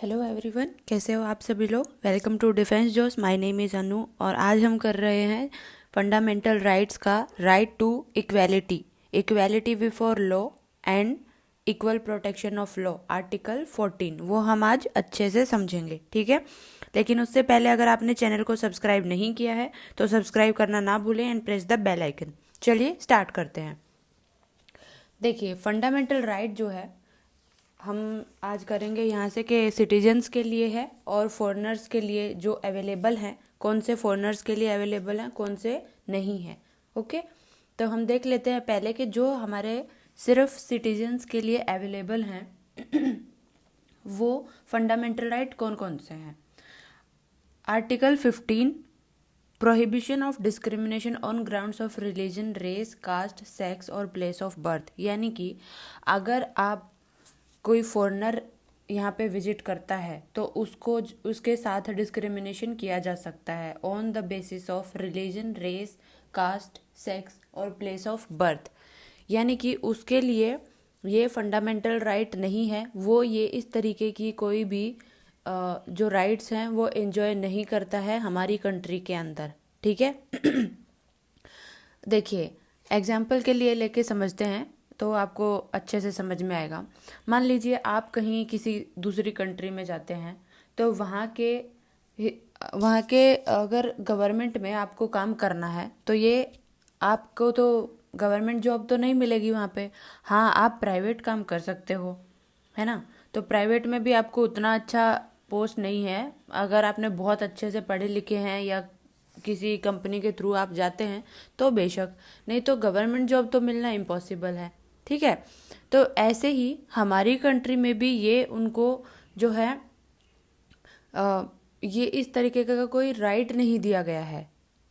Hello everyone, कैसे हो आप सभी लोग। Welcome to defence Josh. My name is Anu और आज हम कर रहे हैं फंडामेंटल राइट्स का right to equality, equality before law and equal protection of law, article 14। वो हम आज अच्छे से समझेंगे, ठीक है। लेकिन उससे पहले अगर आपने चैनल को सब्सक्राइब नहीं किया है तो सब्सक्राइब करना ना भूलें and press the bell icon. चलिए स्टार्ट करते हैं। देखिए, फंडामेंटल राइट जो है हम आज करेंगे यहाँ से कि सिटीजन्स के लिए है और फॉरेनर्स के लिए जो अवेलेबल हैं, कौन से फॉरेनर्स के लिए अवेलेबल हैं, कौन से नहीं हैं। ओके, तो हम देख लेते हैं पहले कि जो हमारे सिर्फ सिटीजन्स के लिए अवेलेबल हैं वो फंडामेंटल राइट कौन कौन से हैं। Article 15, prohibition of discrimination on grounds of religion, race, caste, sex और प्लेस ऑफ बर्थ। यानी कि अगर आप कोई फॉरेनर यहाँ पे विजिट करता है तो उसको उसके साथ डिस्क्रिमिनेशन किया जा सकता है on the basis of religion, race, caste, sex और प्लेस ऑफ बर्थ। यानी कि उसके लिए ये फंडामेंटल राइट नहीं है, वो ये इस तरीके की कोई भी जो राइट्स हैं वो एंजॉय नहीं करता है हमारी कंट्री के अंदर, ठीक है। देखिए, एग्जाम्पल के लिए लेके समझते हैं तो आपको अच्छे से समझ में आएगा। मान लीजिए आप कहीं किसी दूसरी कंट्री में जाते हैं तो वहाँ के अगर गवर्नमेंट में आपको काम करना है तो ये आपको तो गवर्नमेंट जॉब तो नहीं मिलेगी वहाँ पे। हाँ, आप प्राइवेट काम कर सकते हो, है ना। तो प्राइवेट में भी आपको उतना अच्छा पोस्ट नहीं है। अगर आपने बहुत अच्छे से पढ़े लिखे हैं या किसी कंपनी के थ्रू आप जाते हैं तो बेशक, नहीं तो गवर्नमेंट जॉब तो मिलना इम्पॉसिबल है, ठीक है। तो ऐसे ही हमारी कंट्री में भी ये उनको जो है ये इस तरीके का कोई राइट नहीं दिया गया है,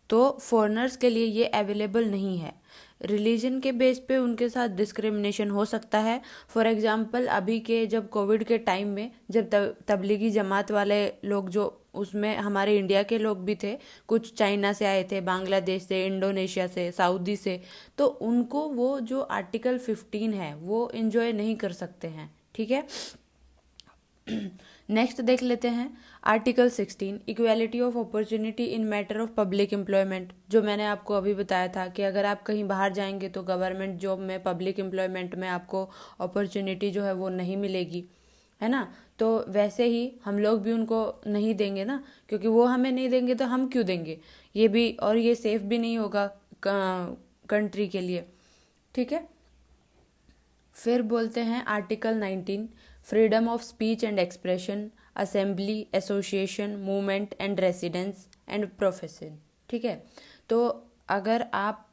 तो फॉरेनर्स के लिए ये अवेलेबल नहीं है। रिलीजन के बेस पे उनके साथ डिस्क्रिमिनेशन हो सकता है। फॉर एग्जांपल, अभी के जब कोविड के टाइम में जब तबलीगी जमात वाले लोग, जो उसमें हमारे इंडिया के लोग भी थे, कुछ चाइना से आए थे, बांग्लादेश से, इंडोनेशिया से, सऊदी से, तो उनको वो जो आर्टिकल 15 है वो एंजॉय नहीं कर सकते हैं, ठीक है। नेक्स्ट देख लेते हैं article 16, equality of opportunity in matter of public employment. जो मैंने आपको अभी बताया था कि अगर आप कहीं बाहर जाएंगे तो गवर्नमेंट जॉब में, पब्लिक एम्प्लॉयमेंट में आपको अपॉर्चुनिटी जो है वो नहीं मिलेगी, है ना। तो वैसे ही हम लोग भी उनको नहीं देंगे ना, क्योंकि वो हमें नहीं देंगे तो हम क्यों देंगे। ये भी, और ये सेफ भी नहीं होगा कंट्री के लिए, ठीक है। फिर बोलते हैं article 19, freedom of speech and expression, assembly, association, movement and residence and profession, ठीक है। तो अगर आप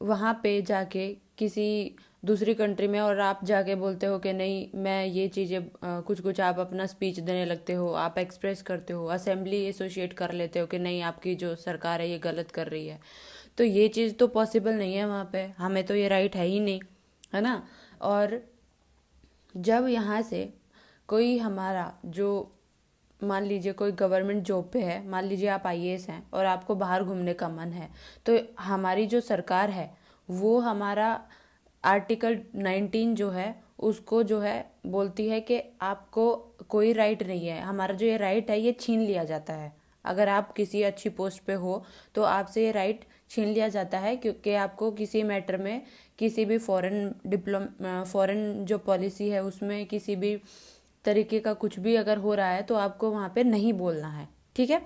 वहाँ पे जाके किसी दूसरी कंट्री में और आप जाके बोलते हो कि नहीं मैं ये चीज़ें कुछ कुछ आप अपना स्पीच देने लगते हो, आप एक्सप्रेस करते हो, असेंबली एसोसिएट कर लेते हो कि नहीं आपकी जो सरकार है ये गलत कर रही है, तो ये चीज़ तो पॉसिबल नहीं है वहाँ पे, हमें तो ये राइट है ही नहीं, है ना। और जब यहाँ से कोई हमारा जो, मान लीजिए कोई गवर्नमेंट जॉब पे है, मान लीजिए आप आईएएस हैं और आपको बाहर घूमने का मन है, तो हमारी जो सरकार है वो हमारा आर्टिकल 19 जो है उसको जो है बोलती है कि आपको कोई राइट नहीं है, हमारा जो ये राइट है ये छीन लिया जाता है। अगर आप किसी अच्छी पोस्ट पे हो तो आपसे ये राइट छीन लिया जाता है, क्योंकि आपको किसी मैटर में, किसी भी फॉरेन जो पॉलिसी है उसमें किसी भी तरीके का कुछ भी अगर हो रहा है तो आपको वहाँ पे नहीं बोलना है, ठीक है।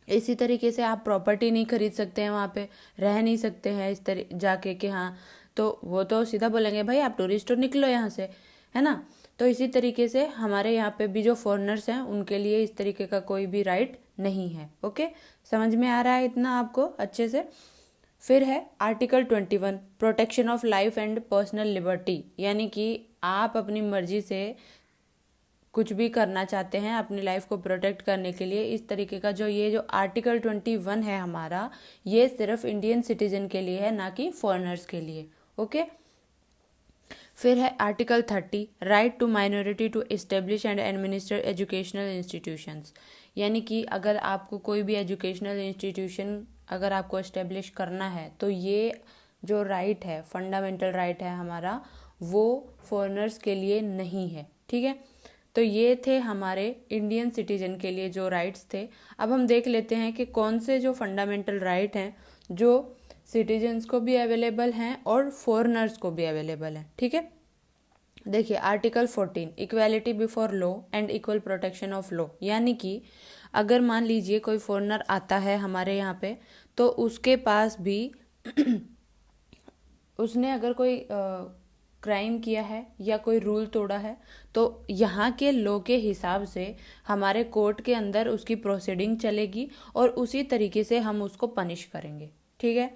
इसी तरीके से आप प्रॉपर्टी नहीं खरीद सकते हैं, वहाँ पे रह नहीं सकते हैं इस तरह जाके कि हाँ, तो वो तो सीधा बोलेंगे भाई आप टूरिस्ट हो, निकलो यहाँ से, है ना। तो इसी तरीके से हमारे यहाँ पे भी जो फॉरेनर्स हैं उनके लिए इस तरीके का कोई भी राइट नहीं है। ओके, समझ में आ रहा है इतना आपको अच्छे से। फिर है article 21, protection of life and personal liberty. यानी कि आप अपनी मर्जी से कुछ भी करना चाहते हैं अपनी लाइफ को प्रोटेक्ट करने के लिए, इस तरीके का जो ये जो आर्टिकल 21 है हमारा, ये सिर्फ इंडियन सिटीजन के लिए है, ना कि फॉरेनर्स के लिए। ओके, फिर है article 30, right to minority to establish and administer educational institutions. यानी कि अगर आपको कोई भी एजुकेशनल इंस्टीट्यूशन अगर आपको एस्टेब्लिश करना है तो ये जो राइट है, फंडामेंटल राइट है हमारा, वो फॉरेनर्स के लिए नहीं है, ठीक है। तो ये थे हमारे इंडियन सिटीजन के लिए जो राइट्स थे। अब हम देख लेते हैं कि कौन से जो फंडामेंटल राइट हैं जो सिटीजन्स को भी अवेलेबल हैं और फॉरेनर्स को भी अवेलेबल हैं। ठीक है, देखिए article 14 equality before law and equal protection of law, यानी कि अगर मान लीजिए कोई फॉरेनर आता है हमारे यहाँ पे, तो उसके पास भी उसने अगर कोई क्राइम किया है या कोई रूल तोड़ा है, तो यहाँ के लॉ के हिसाब से हमारे कोर्ट के अंदर उसकी प्रोसीडिंग चलेगी और उसी तरीके से हम उसको पनिश करेंगे। ठीक है,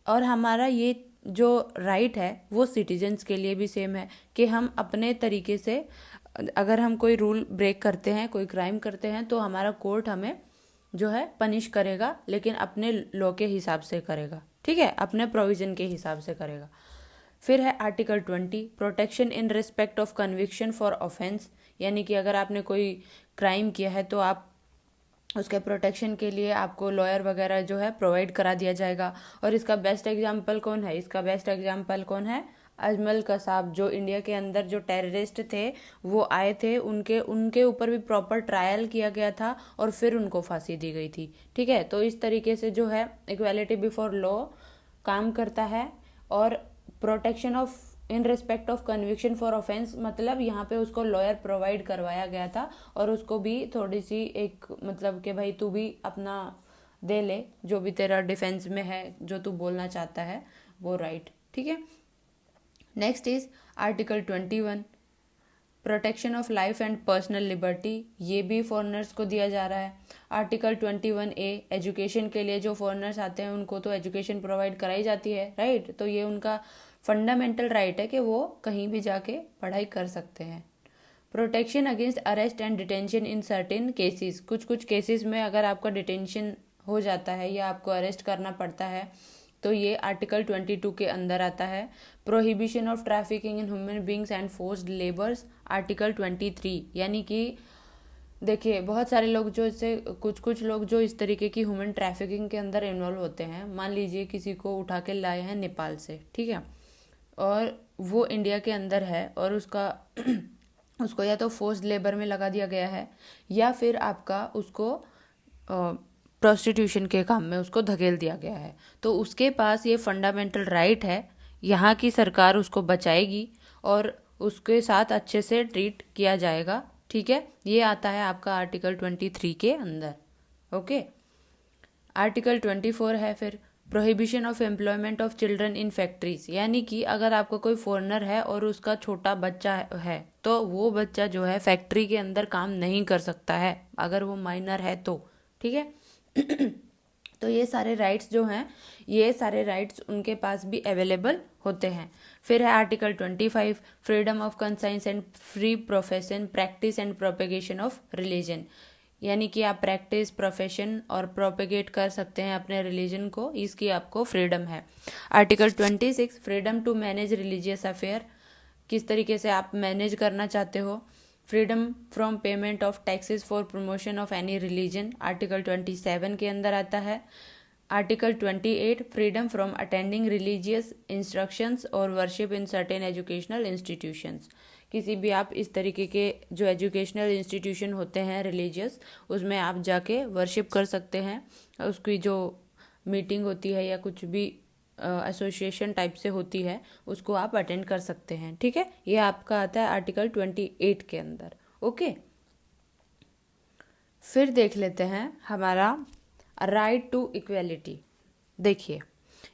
और हमारा ये जो राइट है वो सिटीजन्स के लिए भी सेम है कि हम अपने तरीके से अगर हम कोई रूल ब्रेक करते हैं, कोई क्राइम करते हैं, तो हमारा कोर्ट हमें जो है पनिश करेगा, लेकिन अपने लॉ के हिसाब से करेगा। ठीक है, अपने प्रोविजन के हिसाब से करेगा। फिर है article 20 protection in respect of conviction for offence, यानी कि अगर आपने कोई क्राइम किया है तो आप उसके प्रोटेक्शन के लिए आपको लॉयर वगैरह जो है प्रोवाइड करा दिया जाएगा। और इसका बेस्ट एग्जांपल कौन है? इसका बेस्ट एग्जांपल कौन है? अजमल कसाब, जो इंडिया के अंदर जो टेररिस्ट थे वो आए थे, उनके ऊपर भी प्रॉपर ट्रायल किया गया था और फिर उनको फांसी दी गई थी। ठीक है, तो इस तरीके से जो है इक्वालिटी बिफोर लॉ काम करता है। और protection of in respect of conviction for offence, मतलब यहाँ पे उसको लॉयर प्रोवाइड करवाया गया था और उसको भी थोड़ी सी एक मतलब कि भाई तू भी अपना दे ले, जो भी तेरा डिफेंस में है, जो तू बोलना चाहता है वो राइट। ठीक है, next is article 21 protection of life and personal liberty, ये भी फॉरेनर्स को दिया जा रहा है। आर्टिकल 21A एजुकेशन के लिए जो फॉरेनर्स आते हैं उनको तो एजुकेशन प्रोवाइड कराई जाती है, राइट, तो ये उनका फंडामेंटल राइट है कि वो कहीं भी जाके पढ़ाई कर सकते हैं। Protection against arrest and detention in certain cases, कुछ कुछ केसेस में अगर आपका डिटेंशन हो जाता है या आपको अरेस्ट करना पड़ता है तो ये आर्टिकल 22 के अंदर आता है। Prohibition of trafficking in human beings and forced labours, article 23, यानी कि देखिए बहुत सारे लोग जो इससे कुछ लोग जो इस तरीके की ह्यूमन ट्रैफिकिंग के अंदर इन्वॉल्व होते हैं। मान लीजिए किसी को उठा के लाए हैं नेपाल से, ठीक है, और वो इंडिया के अंदर है और उसको या तो फोर्स्ड लेबर में लगा दिया गया है या फिर आपका उसको प्रोस्टिट्यूशन के काम में उसको धकेल दिया गया है, तो उसके पास ये फंडामेंटल राइट है। यहाँ की सरकार उसको बचाएगी और उसके साथ अच्छे से ट्रीट किया जाएगा। ठीक है, ये आता है आपका आर्टिकल 23 के अंदर। ओके, आर्टिकल 24 है फिर prohibition of employment of children in factories, यानी कि अगर आपका कोई फॉरेनर है और उसका छोटा बच्चा है तो वो बच्चा जो है फैक्ट्री के अंदर काम नहीं कर सकता है अगर वो माइनर है तो। ठीक है तो ये सारे राइट्स जो हैं, ये सारे राइट्स उनके पास भी अवेलेबल होते हैं। फिर है article 25 freedom of conscience and free profession practice and propagation of religion, यानी कि आप प्रैक्टिस, प्रोफेशन और प्रोपेगेट कर सकते हैं अपने रिलीजन को, इसकी आपको फ्रीडम है। Article 26 freedom to manage religious affair, किस तरीके से आप मैनेज करना चाहते हो। Freedom from payment of taxes for promotion of any religion, article 27 के अंदर आता है। Article 28 freedom from attending religious instructions और worship in certain educational institutions, किसी भी आप इस तरीके के जो एजुकेशनल इंस्टीट्यूशन होते हैं रिलीजियस, उसमें आप जाके वर्शिप कर सकते हैं। उसकी जो मीटिंग होती है या कुछ भी एसोसिएशन टाइप से होती है उसको आप अटेंड कर सकते हैं। ठीक है, ये आपका आता है आर्टिकल 28 के अंदर। ओके, फिर देख लेते हैं हमारा राइट टू इक्वेलिटी। देखिए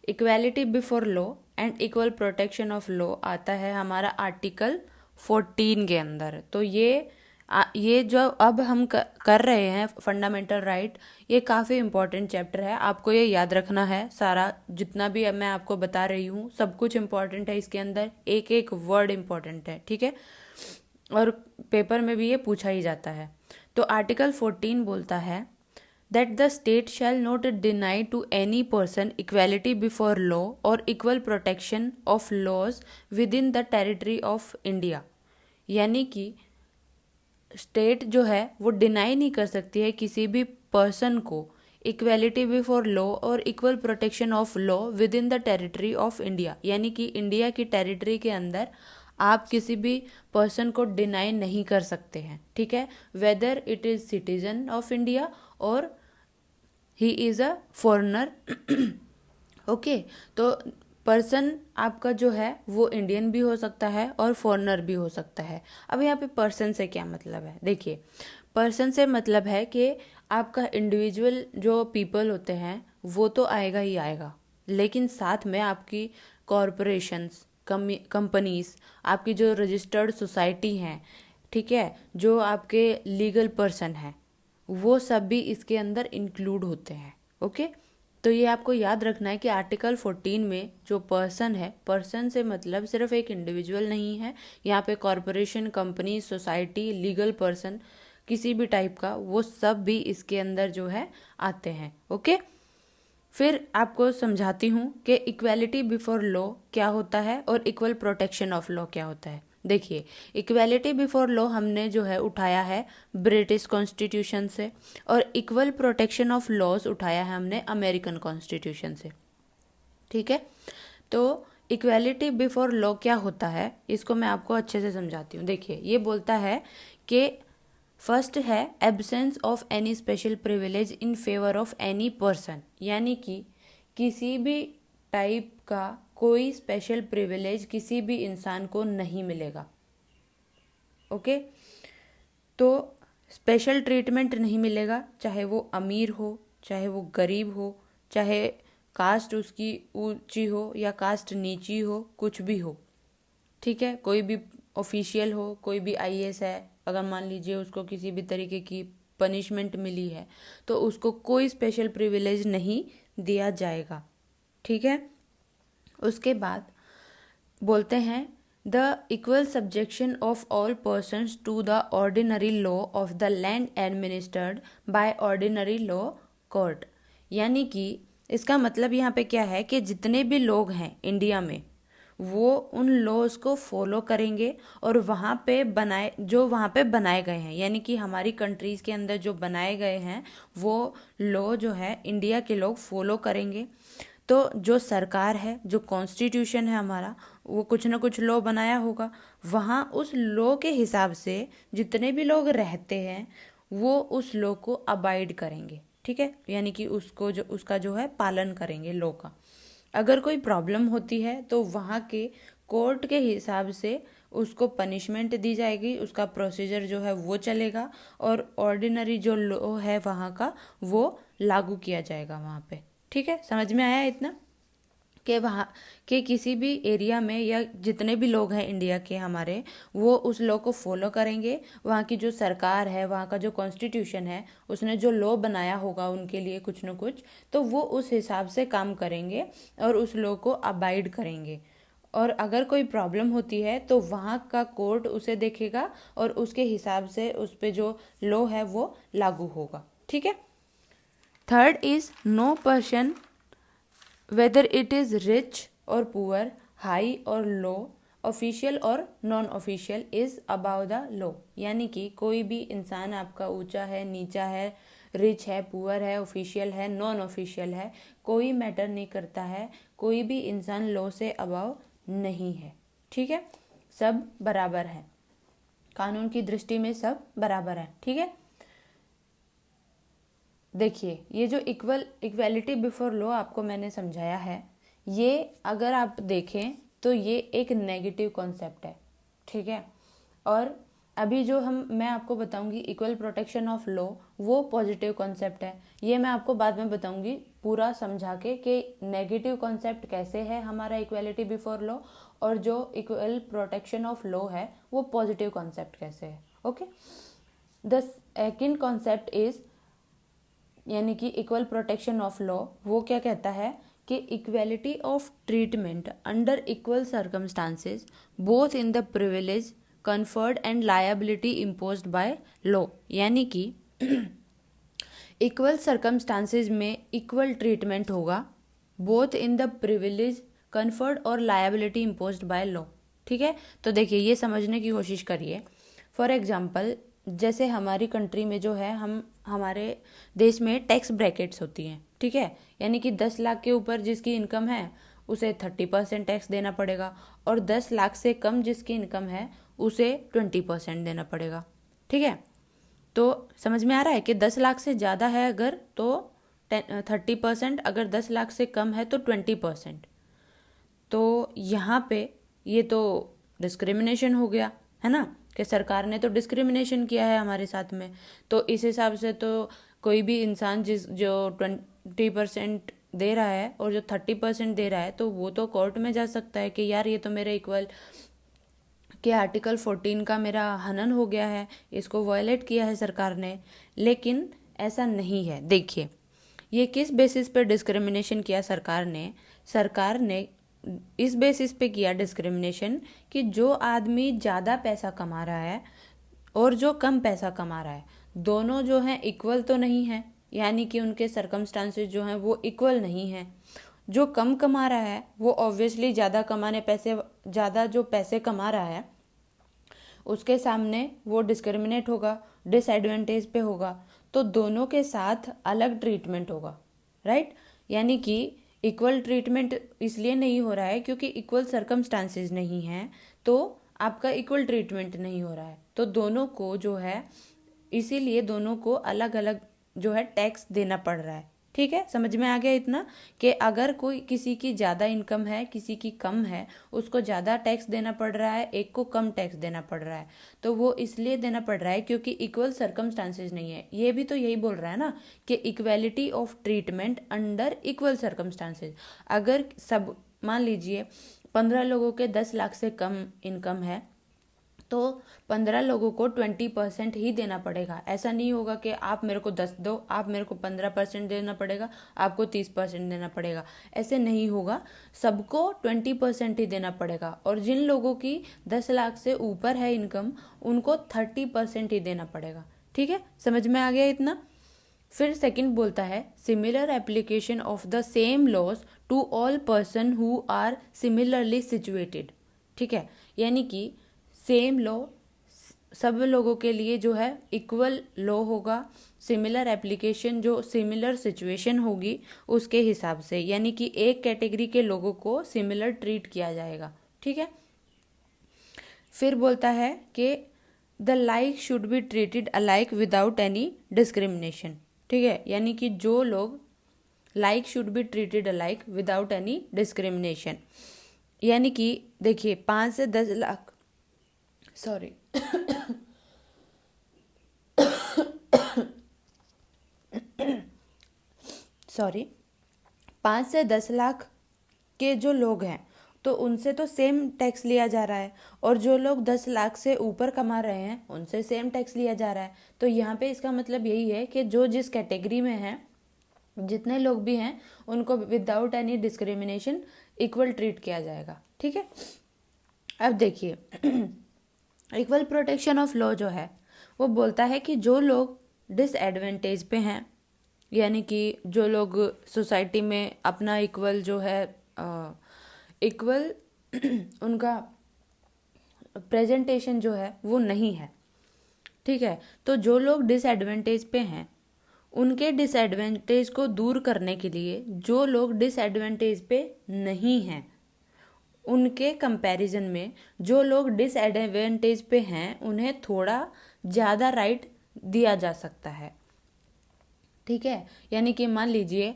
equality before law and equal protection of law आता है हमारा आर्टिकल 14 के अंदर। तो ये जो अब हम कर रहे हैं फंडामेंटल राइट, ये काफ़ी इम्पोर्टेंट चैप्टर है, आपको ये याद रखना है। सारा जितना भी अब मैं आपको बता रही हूँ सब कुछ इम्पोर्टेंट है इसके अंदर, एक एक वर्ड इम्पोर्टेंट है। ठीक है, और पेपर में भी ये पूछा ही जाता है। तो आर्टिकल 14 बोलता है that the state shall not deny to any person equality before law or equal protection of laws within the territory of India, यानी कि स्टेट जो है वो डिनाई नहीं कर सकती है किसी भी पर्सन को इक्वेलिटी बिफोर लॉ और equal protection of law with in the territory of India, यानी कि इंडिया की टेरिटरी के अंदर आप किसी भी पर्सन को डिनाई नहीं कर सकते हैं, ठीक है, whether it is citizen of India और he is a foreigner. Okay, तो पर्सन आपका जो है वो इंडियन भी हो सकता है और फॉरेनर भी हो सकता है। अब यहाँ पे पर्सन से क्या मतलब है, देखिए पर्सन से मतलब है कि आपका इंडिविजुअल जो पीपल होते हैं वो तो आएगा ही आएगा, लेकिन साथ में आपकी कॉरपोरेशंस, कंपनीज, आपकी जो रजिस्टर्ड सोसाइटी हैं, ठीक है, जो आपके लीगल पर्सन हैं, वो सब भी इसके अंदर इंक्लूड होते हैं। ओके, तो ये आपको याद रखना है कि आर्टिकल 14 में जो पर्सन है, पर्सन से मतलब सिर्फ एक इंडिविजुअल नहीं है, यहाँ पे corporation, company, society, legal person किसी भी टाइप का, वो सब भी इसके अंदर जो है आते हैं। ओके, फिर आपको समझाती हूँ कि इक्वालिटी बिफोर लॉ क्या होता है और इक्वल प्रोटेक्शन ऑफ लॉ क्या होता है। देखिए, इक्वालिटी बिफोर लॉ हमने जो है उठाया है ब्रिटिश कॉन्स्टिट्यूशन से, और इक्वल प्रोटेक्शन ऑफ लॉज उठाया है हमने अमेरिकन कॉन्स्टिट्यूशन से, ठीक है। तो इक्वालिटी बिफोर लॉ क्या होता है, इसको मैं आपको अच्छे से समझाती हूँ। देखिए, ये बोलता है कि फर्स्ट है absence of any special privilege in favour of any person, यानी कि किसी भी टाइप का कोई स्पेशल प्रिविलेज किसी भी इंसान को नहीं मिलेगा। ओके, तो स्पेशल ट्रीटमेंट नहीं मिलेगा, चाहे वो अमीर हो, चाहे वो गरीब हो, चाहे कास्ट उसकी ऊंची हो या कास्ट नीची हो, कुछ भी हो, ठीक है, कोई भी ऑफिशियल हो, कोई भी आईएएस है, अगर मान लीजिए उसको किसी भी तरीके की पनिशमेंट मिली है तो उसको कोई स्पेशल प्रिविलेज नहीं दिया जाएगा, ठीक है। उसके बाद बोलते हैं the equal subjection of all persons to the ordinary law of the land administered by ordinary law court, यानी कि इसका मतलब यहाँ पे क्या है कि जितने भी लोग हैं इंडिया में वो उन लॉज को फॉलो करेंगे, और वहाँ पे बनाए गए हैं, यानी कि हमारी कंट्रीज़ के अंदर जो बनाए गए हैं वो लॉ जो है इंडिया के लोग फॉलो करेंगे। तो जो सरकार है, जो कॉन्स्टिट्यूशन है हमारा, वो कुछ ना कुछ लॉ बनाया होगा, वहाँ उस लॉ के हिसाब से जितने भी लोग रहते हैं वो उस लॉ को अबाइड करेंगे, ठीक है, यानी कि उसका जो है पालन करेंगे लॉ का। अगर कोई प्रॉब्लम होती है तो वहाँ के कोर्ट के हिसाब से उसको पनिशमेंट दी जाएगी, उसका प्रोसीजर जो है वो चलेगा, और ऑर्डिनरी जो लॉ है वहाँ का वो लागू किया जाएगा वहाँ पे, ठीक है। समझ में आया इतना कि वहाँ के किसी भी एरिया में या जितने भी लोग हैं इंडिया के हमारे, वो उस लॉ को फॉलो करेंगे। वहाँ की जो सरकार है, वहाँ का जो कॉन्स्टिट्यूशन है, उसने जो लॉ बनाया होगा उनके लिए कुछ न कुछ, तो वो उस हिसाब से काम करेंगे और उस लॉ को अबाइड करेंगे। और अगर कोई प्रॉब्लम होती है तो वहाँ का कोर्ट उसे देखेगा और उसके हिसाब से उस पर जो लॉ है वो लागू होगा, ठीक है। Third is no person whether it is rich और पुअर, हाई और लो, ऑफिशियल और non official, is above the law, यानी कि कोई भी इंसान आपका ऊंचा है, नीचा है, रिच है, पुअर है, ऑफिशियल है, नॉन ऑफिशियल है, कोई मैटर नहीं करता है, कोई भी इंसान लॉ से अबाव नहीं है, ठीक है, सब बराबर है, कानून की दृष्टि में सब बराबर है, ठीक है। देखिए, ये जो इक्वालिटी बिफोर लॉ आपको मैंने समझाया है, ये अगर आप देखें तो ये एक नेगेटिव कॉन्सेप्ट है, ठीक है। और अभी जो मैं आपको बताऊंगी इक्वल प्रोटेक्शन ऑफ लॉ, वो पॉजिटिव कॉन्सेप्ट है। ये मैं आपको बाद में बताऊंगी पूरा समझा के कि नेगेटिव कॉन्सेप्ट कैसे है हमारा इक्वालिटी बिफोर लॉ, और जो इक्वल प्रोटेक्शन ऑफ लॉ है वो पॉजिटिव कॉन्सेप्ट कैसे है। Okay, the second concept is, यानी कि इक्वल प्रोटेक्शन ऑफ लॉ, वो क्या कहता है कि equality of treatment under equal circumstances both in the privilege conferred and liability imposed by law, यानी कि इक्वल सर्कमस्टांसेस में इक्वल ट्रीटमेंट होगा both in the privilege conferred और लायबिलिटी इम्पोज्ड बाय लॉ, ठीक है। तो देखिए, ये समझने की कोशिश करिए। फॉर एग्जाम्पल, जैसे हमारी कंट्री में जो है, हमारे देश में टैक्स ब्रैकेट्स होती हैं, ठीक है, यानी कि 10 लाख के ऊपर जिसकी इनकम है उसे 30% टैक्स देना पड़ेगा, और 10 लाख से कम जिसकी इनकम है उसे 20% देना पड़ेगा। ठीक है, तो समझ में आ रहा है कि 10 लाख से ज़्यादा है अगर तो 30%, अगर 10 लाख से कम है तो 20%। तो यहाँ पे ये तो डिस्क्रिमिनेशन हो गया है ना, कि सरकार ने तो डिस्क्रिमिनेशन किया है हमारे साथ में। तो इस हिसाब से तो कोई भी इंसान जो 20% दे रहा है और जो 30% दे रहा है, तो वो तो कोर्ट में जा सकता है कि यार ये तो मेरे इक्वल कि आर्टिकल 14 का मेरा हनन हो गया है, इसको वायलेट किया है सरकार ने। लेकिन ऐसा नहीं है। देखिए, ये किस बेसिस पे डिस्क्रिमिनेशन किया सरकार ने इस बेसिस पे किया डिस्क्रिमिनेशन कि जो आदमी ज़्यादा पैसा कमा रहा है और जो कम पैसा कमा रहा है, दोनों जो हैं इक्वल तो नहीं है, यानी कि उनके सर्कमस्टांसेस जो हैं वो इक्वल नहीं है। जो कम कमा रहा है वो ऑब्वियसली ज़्यादा जो पैसे कमा रहा है उसके सामने वो डिस्क्रिमिनेट होगा, डिसएडवांटेज पे होगा। तो दोनों के साथ अलग ट्रीटमेंट होगा, राइट। यानी कि इक्वल ट्रीटमेंट इसलिए नहीं हो रहा है क्योंकि इक्वल सर्कमस्टांसेस नहीं हैं, तो आपका इक्वल ट्रीटमेंट नहीं हो रहा है। तो दोनों को जो है, इसीलिए दोनों को अलग अलग जो है टैक्स देना पड़ रहा है। ठीक है, समझ में आ गया इतना कि अगर कोई किसी की ज़्यादा इनकम है, किसी की कम है, उसको ज़्यादा टैक्स देना पड़ रहा है, एक को कम टैक्स देना पड़ रहा है। तो वो इसलिए देना पड़ रहा है क्योंकि इक्वल सर्कमस्टांसेस नहीं है। ये भी तो यही बोल रहा है ना कि equality of treatment under equal circumstances. अगर सब मान लीजिए 15 लोगों के 10 लाख से कम इनकम है तो 15 लोगों को 20% ही देना पड़ेगा। ऐसा नहीं होगा कि आप मेरे को 10 दो, आप मेरे को 15% देना पड़ेगा, आपको 30% देना पड़ेगा। ऐसे नहीं होगा, सबको 20% ही देना पड़ेगा। और जिन लोगों की 10 लाख से ऊपर है इनकम, उनको 30% ही देना पड़ेगा। ठीक है, समझ में आ गया इतना। फिर सेकंड बोलता है similar application of the same laws to all person who are similarly situated. ठीक है, यानी कि सेम लॉ सब लोगों के लिए जो है इक्वल लॉ होगा, सिमिलर एप्लीकेशन जो सिमिलर सिचुएशन होगी उसके हिसाब से, यानी कि एक कैटेगरी के लोगों को सिमिलर ट्रीट किया जाएगा। ठीक है, फिर बोलता है कि the like should be treated alike without any discrimination. ठीक है, यानी कि जो लोग like should be treated alike without any discrimination, यानी कि देखिए 5 से 10 लाख सॉरी सॉरी 5 से 10 लाख के जो लोग हैं तो उनसे तो सेम टैक्स लिया जा रहा है, और जो लोग 10 लाख से ऊपर कमा रहे हैं उनसे सेम टैक्स लिया जा रहा है। तो यहाँ पे इसका मतलब यही है कि जो जिस कैटेगरी में है, जितने लोग भी हैं, उनको without any discrimination equal treat किया जाएगा। ठीक है, अब देखिए इक्वल प्रोटेक्शन ऑफ लॉ जो है वो बोलता है कि जो लोग डिसएडवांटेज पे हैं, यानी कि जो लोग सोसाइटी में अपना इक्वल जो है इक्वल उनका प्रेजेंटेशन जो है वो नहीं है। ठीक है, तो जो लोग डिसएडवांटेज पे हैं उनके डिसएडवांटेज को दूर करने के लिए जो लोग डिसएडवांटेज पे नहीं हैं उनके कंपैरिजन में जो लोग डिसएडवांटेज पे हैं उन्हें थोड़ा ज़्यादा राइट दिया जा सकता है। ठीक है, यानी कि मान लीजिए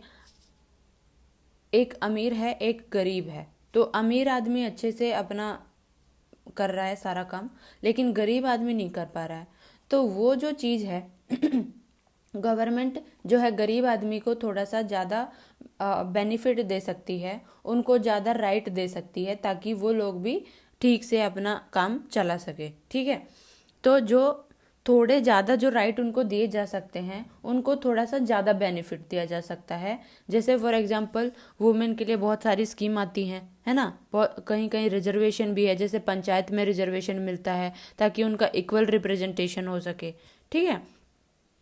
एक अमीर है एक गरीब है, तो अमीर आदमी अच्छे से अपना कर रहा है सारा काम, लेकिन गरीब आदमी नहीं कर पा रहा है। तो वो जो चीज़ है गवर्नमेंट जो है गरीब आदमी को थोड़ा सा ज़्यादा बेनिफिट दे सकती है, उनको ज़्यादा राइट दे सकती है, ताकि वो लोग भी ठीक से अपना काम चला सके। ठीक है, तो जो थोड़े ज़्यादा जो राइट उनको दिए जा सकते हैं उनको थोड़ा सा ज़्यादा बेनिफिट दिया जा सकता है। जैसे फॉर एग्जांपल वुमेन के लिए बहुत सारी स्कीम आती हैं, है ना, कहीं कहीं रिजर्वेशन भी है, जैसे पंचायत में रिजर्वेशन मिलता है ताकि उनका इक्वल रिप्रेजेंटेशन हो सके। ठीक है,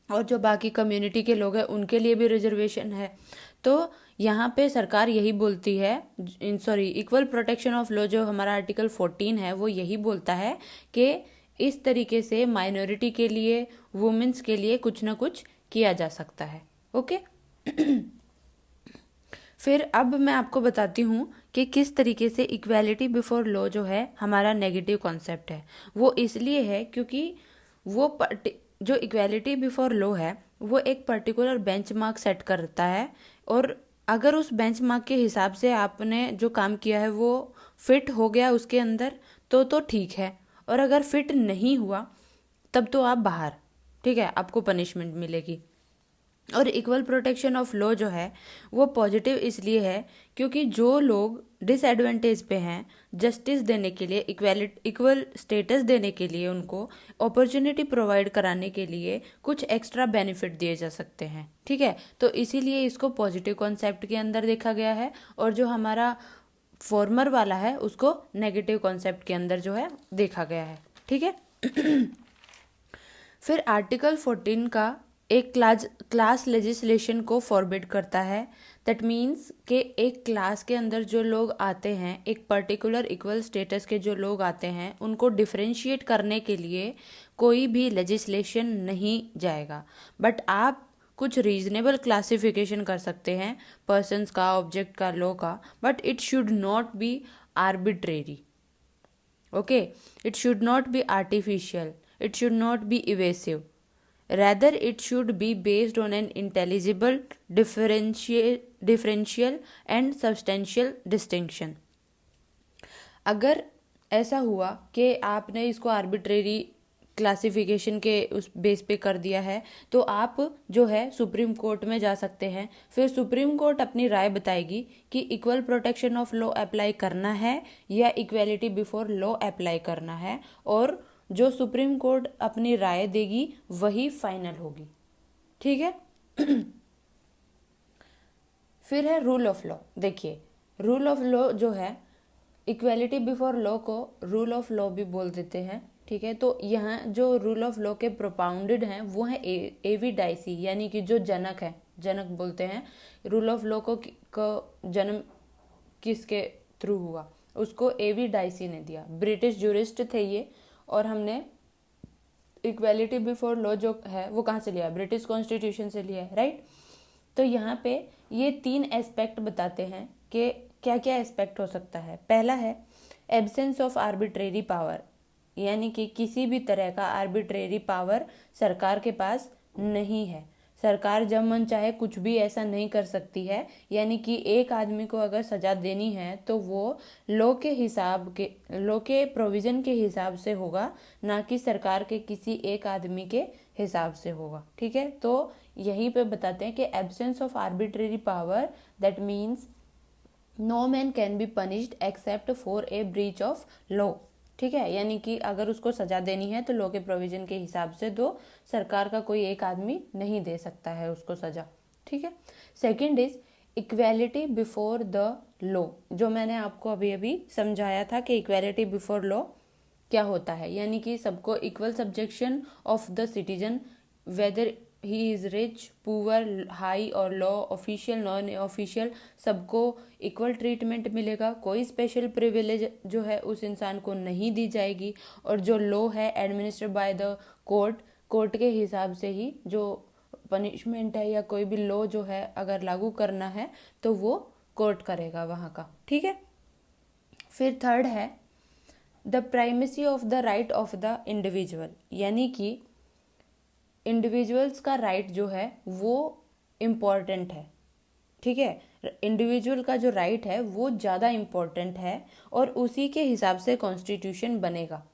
और जो बाकी कम्युनिटी के लोग हैं उनके लिए भी रिजर्वेशन है। तो यहाँ पे सरकार यही बोलती है, इक्वल प्रोटेक्शन ऑफ लॉ जो हमारा आर्टिकल 14 है वो यही बोलता है कि इस तरीके से माइनॉरिटी के लिए, वुमेन्स के लिए कुछ ना कुछ किया जा सकता है। ओके फिर अब मैं आपको बताती हूँ कि किस तरीके से इक्वालिटी बिफोर लॉ जो है हमारा नेगेटिव कॉन्सेप्ट है। वो इसलिए है क्योंकि जो इक्वालिटी बिफोर लॉ है वो एक पर्टिकुलर बेंचमार्क सेट करता है, और अगर उस बेंचमार्क के हिसाब से आपने जो काम किया है वो फिट हो गया उसके अंदर तो ठीक है, और अगर फिट नहीं हुआ तब तो आप बाहर, ठीक है, आपको पनिशमेंट मिलेगी। और इक्वल प्रोटेक्शन ऑफ लॉ जो है वो पॉजिटिव इसलिए है क्योंकि जो लोग डिसएडवांटेज पे हैं, जस्टिस देने के लिए, इक्वल स्टेटस देने के लिए, उनको अपॉर्चुनिटी प्रोवाइड कराने के लिए कुछ एक्स्ट्रा बेनिफिट दिए जा सकते हैं, ठीक है। तो इसीलिए इसको पॉजिटिव कॉन्सेप्ट के अंदर देखा गया है, और जो हमारा फॉर्मर वाला है उसको नेगेटिव कॉन्सेप्ट के अंदर जो है देखा गया है, ठीक है। फिर आर्टिकल 14 का एक क्लास लेजिस्लेशन को फॉरबिड करता है। दैट मीन्स कि एक क्लास के अंदर जो लोग आते हैं, एक पर्टिकुलर इक्वल स्टेटस के जो लोग आते हैं, उनको डिफरेंशिएट करने के लिए कोई भी लेजिस्लेशन नहीं जाएगा। बट आप कुछ रीजनेबल क्लासिफिकेशन कर सकते हैं पर्सन्स का, ऑब्जेक्ट का, लॉ का, but it should not be arbitrary. Okay, it should not be artificial, it should not be evasive. Rather, it should be based on an intelligible differential and substantial distinction. अगर ऐसा हुआ कि आपने इसको arbitrary classification के उस base पे कर दिया है, तो आप जो है सुप्रीम कोर्ट में जा सकते हैं। फिर सुप्रीम कोर्ट अपनी राय बताएगी कि equal protection of law apply करना है या इक्वेलिटी बिफोर लॉ अप्लाई करना है, और जो सुप्रीम कोर्ट अपनी राय देगी वही फाइनल होगी, ठीक है। फिर है रूल ऑफ लॉ। देखिए, रूल ऑफ लॉ जो है, इक्वेलिटी बिफोर लॉ को रूल ऑफ लॉ भी बोल देते हैं, ठीक है। तो यहाँ जो रूल ऑफ लॉ के प्रोपाउंडेड हैं वो है एवी डाइसी, यानी कि जो जनक है, जनक बोलते हैं रूल ऑफ लॉ को जन्म किसके थ्रू हुआ, उसको एवी डाइसी ने दिया। ब्रिटिश जूरिस्ट थे ये, और हमने इक्वेलिटी बिफोर लॉ जो है वो कहाँ से लिया, ब्रिटिश कॉन्स्टिट्यूशन से लिया है, राइट। तो यहाँ पे ये 3 एस्पेक्ट बताते हैं कि क्या क्या एस्पेक्ट हो सकता है। पहला है एब्सेंस ऑफ आर्बिट्रेरी पावर, यानी कि किसी भी तरह का आर्बिट्रेरी पावर सरकार के पास नहीं है। सरकार जब मन चाहे कुछ भी ऐसा नहीं कर सकती है, यानी कि एक आदमी को अगर सजा देनी है तो वो लॉ के प्रोविजन के हिसाब से होगा, ना कि सरकार के किसी एक आदमी के हिसाब से होगा, ठीक है। तो यहीं पे बताते हैं कि absence of arbitrary power, that means no man can be punished except for a breach of law, ठीक है। यानी कि अगर उसको सजा देनी है तो लॉ के प्रोविजन के हिसाब से दो, सरकार का कोई एक आदमी नहीं दे सकता है उसको सजा, ठीक है। Second is equality before the law, जो मैंने आपको अभी अभी समझाया था कि इक्वेलिटी बिफोर लॉ क्या होता है, यानी कि सबको equal subjection of the citizen, weather he is rich, poor, high और लो, ऑफिशियल, नॉन ऑफिशियल, सबको इक्वल ट्रीटमेंट मिलेगा। कोई स्पेशल प्रिविलेज जो है उस इंसान को नहीं दी जाएगी, और जो लॉ है एडमिनिस्ट्रेड बाय द कोर्ट के हिसाब से ही जो पनिशमेंट है या कोई भी लॉ जो है अगर लागू करना है तो वो कोर्ट करेगा वहाँ का, ठीक है। फिर थर्ड है the primacy of the right of the individual, यानी कि इंडिविजुअल्स का राइट जो है वो इम्पॉर्टेंट है, ठीक है। इंडिविजुअल का जो राइट है वो ज़्यादा इम्पॉर्टेंट है, और उसी के हिसाब से कॉन्स्टिट्यूशन बनेगा।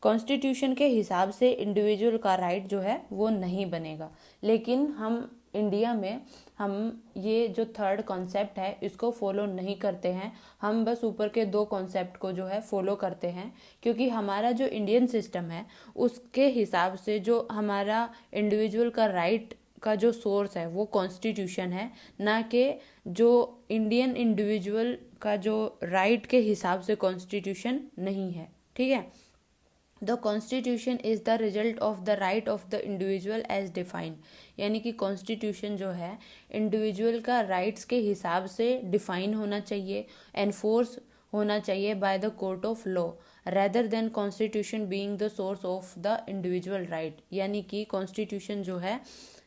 कॉन्स्टिट्यूशन के हिसाब से इंडिविजुअल का राइट जो है वो नहीं बनेगा। लेकिन हम इंडिया में हम ये जो थर्ड कॉन्सेप्ट है इसको फॉलो नहीं करते हैं, हम बस ऊपर के 2 कॉन्सेप्ट को जो है फॉलो करते हैं, क्योंकि हमारा जो इंडियन सिस्टम है उसके हिसाब से जो हमारा इंडिविजुअल का राइट का जो सोर्स है वो कॉन्स्टिट्यूशन है, ना कि जो इंडियन इंडिविजुअल का जो राइट के हिसाब से कॉन्स्टिट्यूशन नहीं है, ठीक है। The constitution is the result of the right of the individual as defined, यानी कि कॉन्स्टिट्यूशन जो है इंडिविजुअल का राइट्स के हिसाब से डिफाइन होना चाहिए, एनफोर्स होना चाहिए by the court of law, rather than constitution being the source of the individual right, यानी कि कॉन्स्टिट्यूशन जो है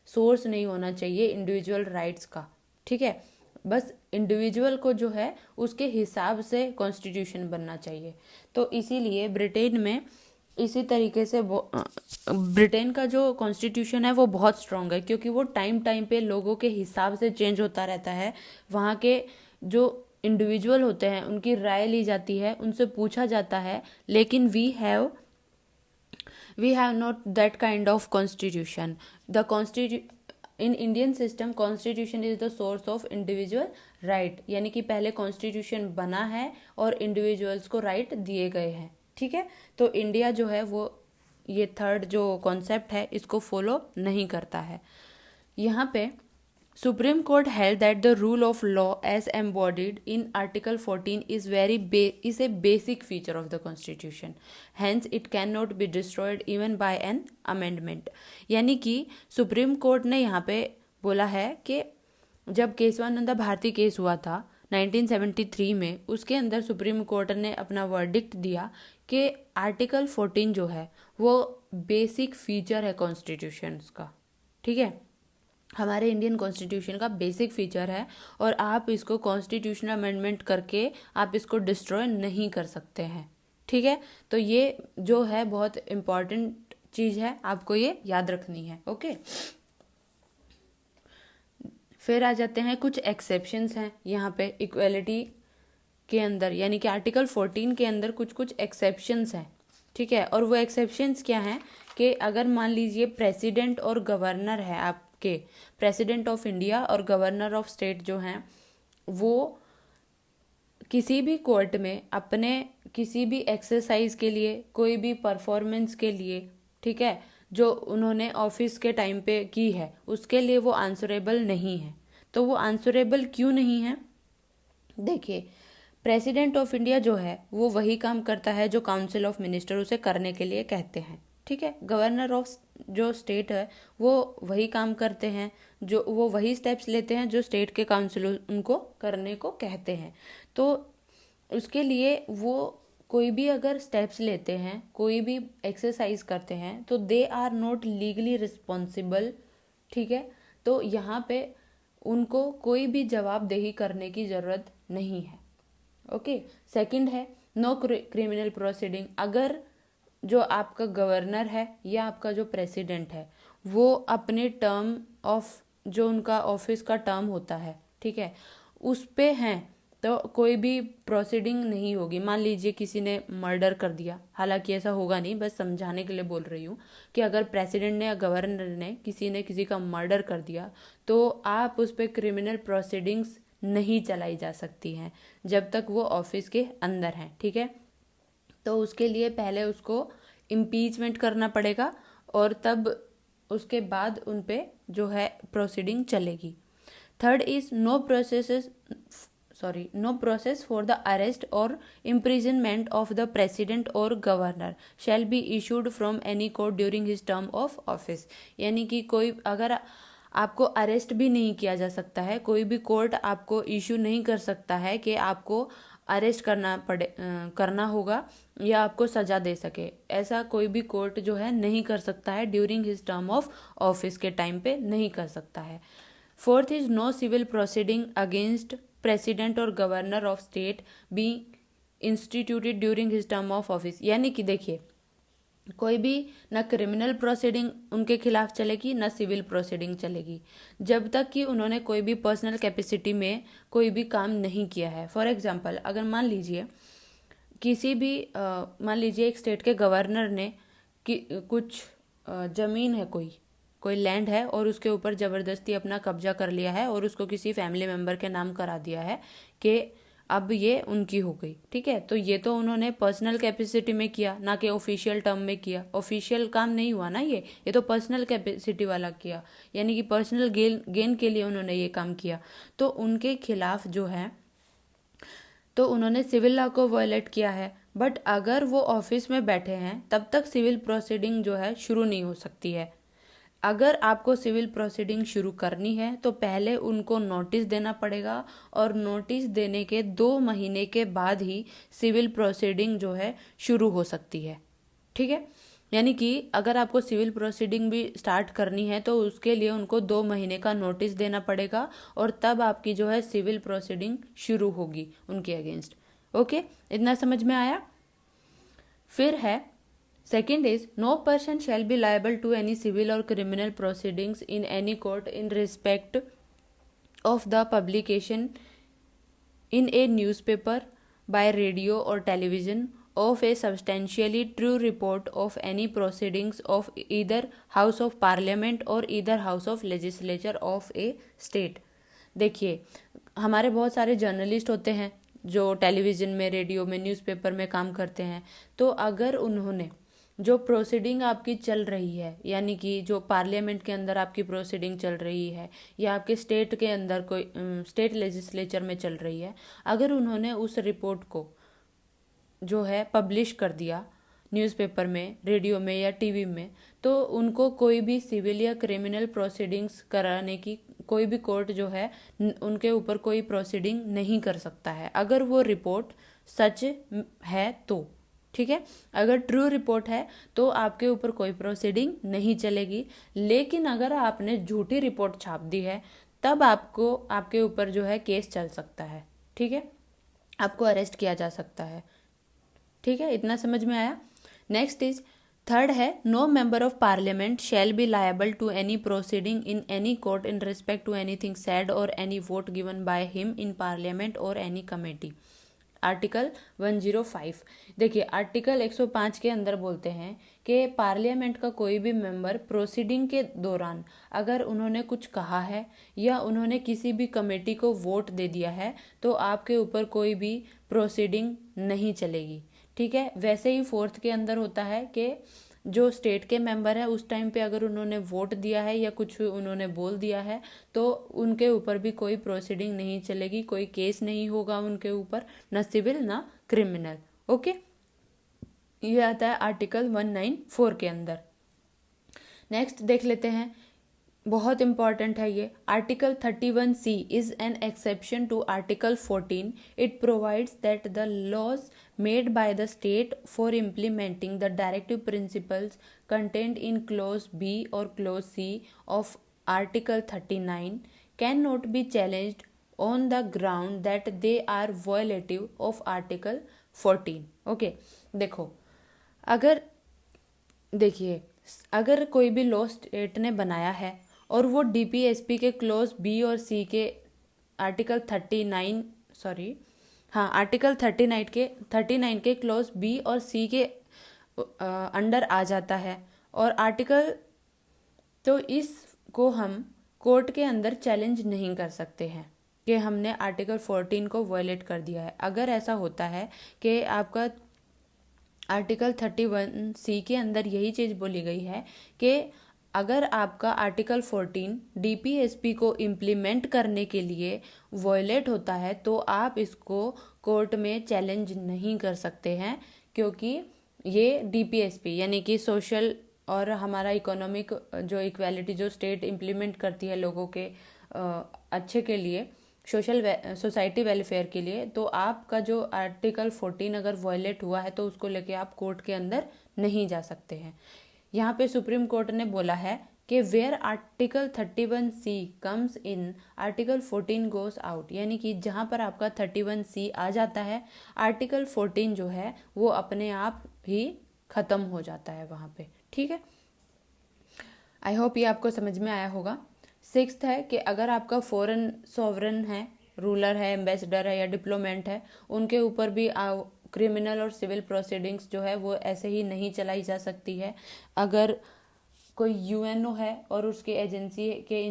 सोर्स नहीं होना चाहिए इंडिविजुअल राइट्स का, ठीक है। बस इंडिविजुअल को जो है उसके हिसाब से कॉन्स्टिट्यूशन बनना चाहिए। तो इसीलिए ब्रिटेन में इसी तरीके से ब्रिटेन का जो कॉन्स्टिट्यूशन है वो बहुत स्ट्रांग है, क्योंकि वो टाइम टाइम पे लोगों के हिसाब से चेंज होता रहता है। वहाँ के जो इंडिविजुअल होते हैं उनकी राय ली जाती है, उनसे पूछा जाता है, लेकिन we have not that kind of constitution. In Indian system constitution is the source of individual right, यानी कि पहले कॉन्स्टिट्यूशन बना है और इंडिविजुअल्स को राइट दिए गए हैं। ठीक है, तो इंडिया जो है वो ये थर्ड जो कॉन्सेप्ट है इसको फॉलो नहीं करता है। यहाँ पे Supreme Court held that the rule of law as embodied in Article 14 is a basic feature of the Constitution. Hence, it cannot be destroyed even by an amendment. यानी कि सुप्रीम कोर्ट ने यहाँ पे बोला है कि जब केशवानंदा भारती केस हुआ था 1973 में, उसके अंदर सुप्रीम कोर्ट ने अपना वर्डिक्ट दिया कि आर्टिकल 14 जो है वो बेसिक फीचर है कॉन्स्टिट्यूशन का। ठीक है, हमारे इंडियन कॉन्स्टिट्यूशन का बेसिक फीचर है और आप इसको कॉन्स्टिट्यूशनल अमेंडमेंट करके आप इसको डिस्ट्रॉय नहीं कर सकते हैं। ठीक है, तो ये जो है बहुत इम्पॉर्टेंट चीज़ है, आपको ये याद रखनी है। ओके, फिर आ जाते हैं कुछ एक्सेप्शंस हैं यहाँ पे इक्वेलिटी के अंदर, यानी कि आर्टिकल 14 के अंदर कुछ कुछ एक्सेप्शंस हैं। ठीक है, और वो एक्सेप्शंस क्या हैं कि अगर मान लीजिए प्रेसिडेंट और गवर्नर है, आपके प्रेसिडेंट ऑफ इंडिया और गवर्नर ऑफ स्टेट जो हैं वो किसी भी कोर्ट में अपने किसी भी एक्सरसाइज के लिए, कोई भी परफॉर्मेंस के लिए, ठीक है, जो उन्होंने ऑफिस के टाइम पे की है उसके लिए वो आंसरेबल नहीं है। तो वो आंसरेबल क्यों नहीं है? देखिए, प्रेसिडेंट ऑफ इंडिया जो है वो वही काम करता है जो काउंसिल ऑफ मिनिस्टर उसे करने के लिए कहते हैं। ठीक है, गवर्नर ऑफ जो स्टेट है वो वही काम करते हैं, जो वो वही स्टेप्स लेते हैं जो स्टेट के काउंसिल उनको करने को कहते हैं। तो उसके लिए वो कोई भी अगर स्टेप्स लेते हैं, कोई भी एक्सरसाइज करते हैं, तो they are not legally responsible. ठीक है, तो यहाँ पे उनको कोई भी जवाबदेही करने की ज़रूरत नहीं है। ओके, सेकंड है नो क्रिमिनल प्रोसीडिंग। अगर जो आपका गवर्नर है या आपका जो प्रेसिडेंट है वो अपने टर्म ऑफ जो उनका ऑफिस का टर्म होता है, ठीक है, उस पे हैं तो कोई भी प्रोसीडिंग नहीं होगी। मान लीजिए किसी ने मर्डर कर दिया, हालांकि ऐसा होगा नहीं, बस समझाने के लिए बोल रही हूँ कि अगर प्रेसिडेंट ने या गवर्नर ने किसी का मर्डर कर दिया तो आप उस पर क्रिमिनल प्रोसीडिंग्स नहीं चलाई जा सकती हैं जब तक वो ऑफिस के अंदर हैं। ठीक है, तो उसके लिए पहले उसको इम्पीचमेंट करना पड़ेगा और तब उसके बाद उन पे जो है प्रोसीडिंग चलेगी। Third is no process for the arrest और इम्प्रिजनमेंट ऑफ द प्रेसिडेंट और governor shall be issued from any court during his term of office. यानी कि कोई अगर आपको अरेस्ट भी नहीं किया जा सकता है, कोई भी कोर्ट आपको इशू नहीं कर सकता है कि आपको अरेस्ट करना होगा या आपको सजा दे सके। ऐसा कोई भी कोर्ट जो है नहीं कर सकता है, during his term of office के टाइम पे नहीं कर सकता है। Fourth is no civil proceeding against president और governor of state be instituted during his term of office. यानी कि देखिए, कोई भी ना क्रिमिनल प्रोसीडिंग उनके खिलाफ चलेगी ना सिविल प्रोसीडिंग चलेगी जब तक कि उन्होंने कोई भी पर्सनल कैपेसिटी में कोई भी काम नहीं किया है। फॉर एग्जांपल, अगर मान लीजिए किसी भी मान लीजिए एक स्टेट के गवर्नर ने कुछ ज़मीन है, कोई लैंड है और उसके ऊपर ज़बरदस्ती अपना कब्जा कर लिया है और उसको किसी फैमिली मेम्बर के नाम करा दिया है कि अब ये उनकी हो गई। ठीक है, तो ये तो उन्होंने पर्सनल कैपेसिटी में किया, ना कि ऑफिशियल टर्म में किया। ऑफिशियल काम नहीं हुआ ना, ये तो पर्सनल कैपेसिटी वाला किया, यानी कि पर्सनल गेन के लिए उन्होंने ये काम किया। तो उनके खिलाफ जो है तो उन्होंने सिविल लॉ को वायलेट किया है। बट अगर वो ऑफिस में बैठे हैं तब तक सिविल प्रोसीडिंग जो है शुरू नहीं हो सकती है। अगर आपको सिविल प्रोसीडिंग शुरू करनी है तो पहले उनको नोटिस देना पड़ेगा और नोटिस देने के 2 महीने के बाद ही सिविल प्रोसीडिंग जो है शुरू हो सकती है। ठीक है, यानी कि अगर आपको सिविल प्रोसीडिंग भी स्टार्ट करनी है तो उसके लिए उनको 2 महीने का नोटिस देना पड़ेगा और तब आपकी जो है सिविल प्रोसीडिंग शुरू होगी उनके अगेंस्ट। ओके, इतना समझ में आया। फिर है second is no person shall be liable to any civil और criminal proceedings in any court in respect of the publication in a newspaper, by radio or television, of a substantially true report of any proceedings of either House of Parliament or either House of Legislature of a state। देखिए, हमारे बहुत सारे journalist होते हैं जो television में, radio में, newspaper में काम करते हैं। तो अगर उन्होंने जो प्रोसीडिंग आपकी चल रही है, यानी कि जो पार्लियामेंट के अंदर आपकी प्रोसीडिंग चल रही है या आपके स्टेट के अंदर कोई स्टेट लेजिस्लेचर में चल रही है, अगर उन्होंने उस रिपोर्ट को जो है पब्लिश कर दिया न्यूज़पेपर में, रेडियो में या टीवी में, तो उनको कोई भी सिविल या क्रिमिनल प्रोसीडिंग्स कराने की कोई भी कोर्ट जो है उनके ऊपर कोई प्रोसीडिंग नहीं कर सकता है, अगर वो रिपोर्ट सच है तो। ठीक है, अगर ट्रू रिपोर्ट है तो आपके ऊपर कोई प्रोसीडिंग नहीं चलेगी। लेकिन अगर आपने झूठी रिपोर्ट छाप दी है तब आपको आपके ऊपर जो है केस चल सकता है। ठीक है, आपको अरेस्ट किया जा सकता है। ठीक है, इतना समझ में आया। नेक्स्ट इज थर्ड है no member of parliament shall be liable to any proceeding in any court in respect to anything said और any vote given by him in parliament और एनी कमेटी। आर्टिकल 105। देखिए, article 105 के अंदर बोलते हैं कि parliament का कोई भी मेंबर प्रोसीडिंग के दौरान अगर उन्होंने कुछ कहा है या उन्होंने किसी भी कमेटी को वोट दे दिया है तो आपके ऊपर कोई भी प्रोसीडिंग नहीं चलेगी। ठीक है, वैसे ही फोर्थ के अंदर होता है कि जो स्टेट के मेंबर है उस टाइम पे अगर उन्होंने वोट दिया है या कुछ उन्होंने बोल दिया है तो उनके ऊपर भी कोई प्रोसीडिंग नहीं चलेगी, कोई केस नहीं होगा उनके ऊपर, ना सिविल ना क्रिमिनल। ओके, ये आता है आर्टिकल 194 के अंदर। नेक्स्ट देख लेते हैं, बहुत इंपॉर्टेंट है ये। Article 31C is an exception to article 14। It provides that the laws made by the state for implementing the directive principles content in clause B और clause C of article 39 can not be challenged on the ground that they are violative of article 14। Okay, देखो, अगर कोई भी law state ने बनाया है और वो DPSP के क्लोज B और C के आर्टिकल 39 के क्लोज B और C के अंडर आ जाता है और आर्टिकल, तो इसको हम कोर्ट के अंदर चैलेंज नहीं कर सकते हैं कि हमने आर्टिकल 14 को वायलेट कर दिया है। अगर ऐसा होता है कि आपका आर्टिकल 31C के अंदर यही चीज़ बोली गई है कि अगर आपका आर्टिकल 14 DPSP को इम्प्लीमेंट करने के लिए वायलेट होता है तो आप इसको कोर्ट में चैलेंज नहीं कर सकते हैं, क्योंकि ये DPSP यानी कि सोशल और हमारा इकोनॉमिक जो इक्वालिटी जो स्टेट इम्प्लीमेंट करती है लोगों के अच्छे के लिए, सोसाइटी वेलफेयर के लिए, तो आपका जो आर्टिकल 14 अगर वायलेट हुआ है तो उसको लेके आप कोर्ट के अंदर नहीं जा सकते हैं। यहाँ पे सुप्रीम कोर्ट ने बोला है कि where article 31C comes in article 14 goes out, यानी कि जहाँ पर आपका 31C आ जाता है आर्टिकल 14 जो है वो अपने आप ही खत्म हो जाता है वहाँ पे। ठीक है, आई होप ये आपको समझ में आया होगा। सिक्स्थ है कि अगर आपका फॉरेन सॉवरन है, रूलर है, एम्बेसडर है या डिप्लोमेट है, उनके ऊपर भी क्रिमिनल और सिविल प्रोसीडिंग्स जो है वो ऐसे ही नहीं चलाई जा सकती है। अगर कोई UNO है और उसके एजेंसी के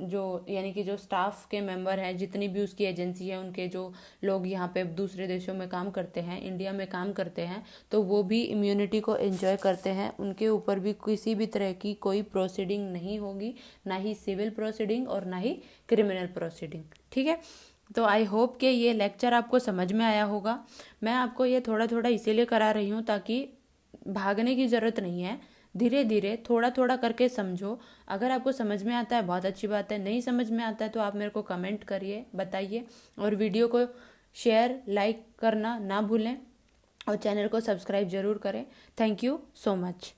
जो यानी कि जो स्टाफ के मेंबर हैं, जितनी भी उसकी एजेंसी है, उनके जो लोग यहाँ पे दूसरे देशों में काम करते हैं, इंडिया में काम करते हैं, तो वो भी इम्यूनिटी को एंजॉय करते हैं, उनके ऊपर भी किसी भी तरह की कोई प्रोसीडिंग नहीं होगी, ना ही सिविल प्रोसीडिंग और ना ही क्रिमिनल प्रोसीडिंग। ठीक है, तो आई होप कि ये लेक्चर आपको समझ में आया होगा। मैं आपको ये थोड़ा थोड़ा इसीलिए करा रही हूँ ताकि भागने की ज़रूरत नहीं है, धीरे धीरे थोड़ा थोड़ा करके समझो। अगर आपको समझ में आता है बहुत अच्छी बात है, नहीं समझ में आता है तो आप मेरे को कमेंट करिए, बताइए, और वीडियो को शेयर लाइक करना ना भूलें और चैनल को सब्सक्राइब ज़रूर करें। Thank you so much.